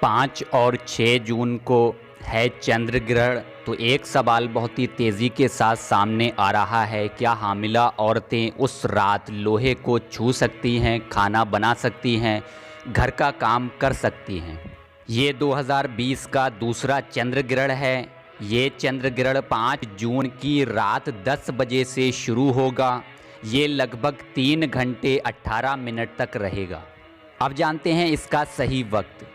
5 और 6 जून को है चंद्र ग्रहण। तो एक सवाल बहुत ही तेज़ी के साथ सामने आ रहा है, क्या हामिला औरतें उस रात लोहे को छू सकती हैं, खाना बना सकती हैं, घर का काम कर सकती हैं? ये 2020 का दूसरा चंद्र ग्रहण है। ये चंद्र ग्रहण 5 जून की रात 10 बजे से शुरू होगा। ये लगभग 3 घंटे 18 मिनट तक रहेगा। अब जानते हैं इसका सही वक्त।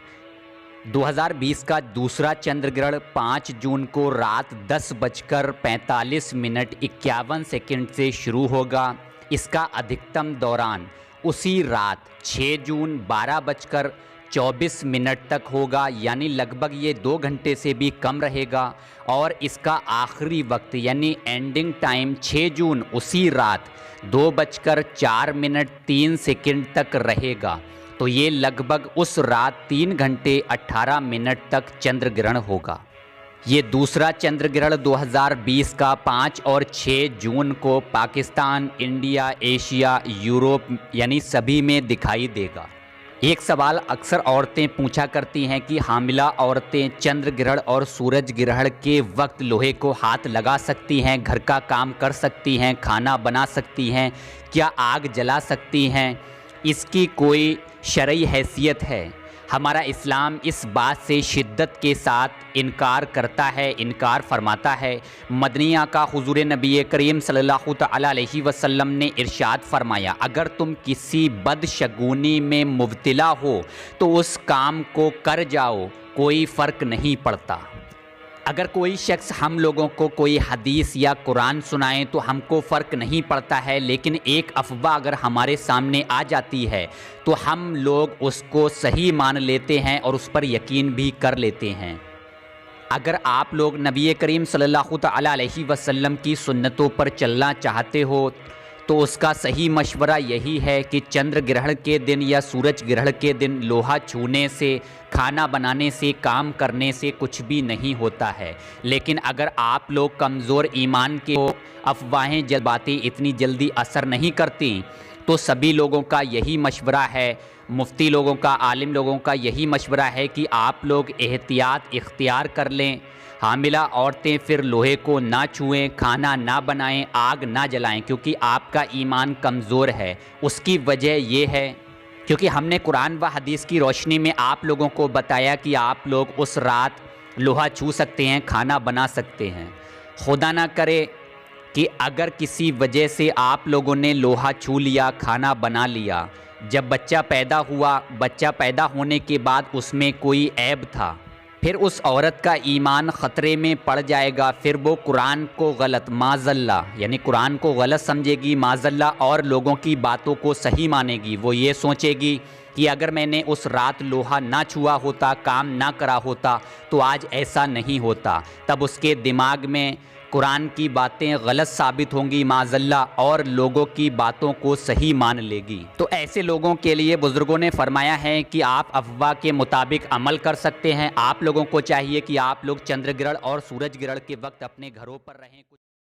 2020 का दूसरा चंद्र ग्रहण 5 जून को रात 10:45 से शुरू होगा। इसका अधिकतम दौरान उसी रात 6 जून 12:24 तक होगा, यानी लगभग ये 2 घंटे से भी कम रहेगा। और इसका आखिरी वक्त यानी एंडिंग टाइम 6 जून उसी रात 2:04 तक रहेगा। तो ये लगभग उस रात 3 घंटे 18 मिनट तक चंद्र ग्रहण होगा। ये दूसरा चंद्र ग्रहण 2020 का 5 और 6 जून को पाकिस्तान, इंडिया, एशिया, यूरोप यानी सभी में दिखाई देगा। एक सवाल अक्सर औरतें पूछा करती हैं कि हामिला औरतें चंद्र ग्रहण और सूरज ग्रहण के वक्त लोहे को हाथ लगा सकती हैं, घर का काम कर सकती हैं, खाना बना सकती हैं, क्या आग जला सकती हैं? इसकी कोई शरई हैसियत है? हमारा इस्लाम इस बात से शिद्दत के साथ इनकार करता है, इनकार फरमाता है। मदनी आका हुज़ूर नबी करीम सल्लल्लाहु अलैहि वसल्लम ने इरशाद फरमाया, अगर तुम किसी बदशगुनी में मुब्तला हो तो उस काम को कर जाओ, कोई फ़र्क नहीं पड़ता। अगर कोई शख्स हम लोगों को कोई हदीस या कुरान सुनाए तो हमको फ़र्क नहीं पड़ता है, लेकिन एक अफवाह अगर हमारे सामने आ जाती है तो हम लोग उसको सही मान लेते हैं और उस पर यकीन भी कर लेते हैं। अगर आप लोग नबी करीम सल्लल्लाहु अलैहि वसल्लम की सुन्नतों पर चलना चाहते हो तो उसका सही मशवरा यही है कि चंद्र ग्रहण के दिन या सूरज ग्रहण के दिन लोहा छूने से, खाना बनाने से, काम करने से कुछ भी नहीं होता है। लेकिन अगर आप लोग कमज़ोर ईमान के हो, अफवाहें बातें इतनी जल्दी असर नहीं करती, तो सभी लोगों का यही मशवरा है, मुफ्ती लोगों का, आलिम लोगों का यही मशवरा है कि आप लोग एहतियात इख्तियार कर लें। हामिला औरतें फिर लोहे को ना छुएं, खाना ना बनाएं, आग ना जलाएं, क्योंकि आपका ईमान कमज़ोर है। उसकी वजह ये है क्योंकि हमने कुरान व हदीस की रोशनी में आप लोगों को बताया कि आप लोग उस रात लोहा छू सकते हैं, खाना बना सकते हैं। खुदा ना करे कि अगर किसी वजह से आप लोगों ने लोहा छू लिया, खाना बना लिया, जब बच्चा पैदा हुआ, बच्चा पैदा होने के बाद उसमें कोई ऐब था, फिर उस औरत का ईमान ख़तरे में पड़ जाएगा। फिर वो कुरान को गलत, माज़ल्ला यानी कुरान को गलत समझेगी, माज़ल्ला, और लोगों की बातों को सही मानेगी। वो ये सोचेगी कि अगर मैंने उस रात लोहा ना छुआ होता, काम ना करा होता, तो आज ऐसा नहीं होता। तब उसके दिमाग में कुरान की बातें गलत साबित होंगी, माज़ल्ला, और लोगों की बातों को सही मान लेगी। तो ऐसे लोगों के लिए बुज़ुर्गों ने फरमाया है कि आप अफ़वाह के मुताबिक अमल कर सकते हैं। आप लोगों को चाहिए कि आप लोग चंद्र ग्रहण और सूरज ग्रहण के वक्त अपने घरों पर रहें।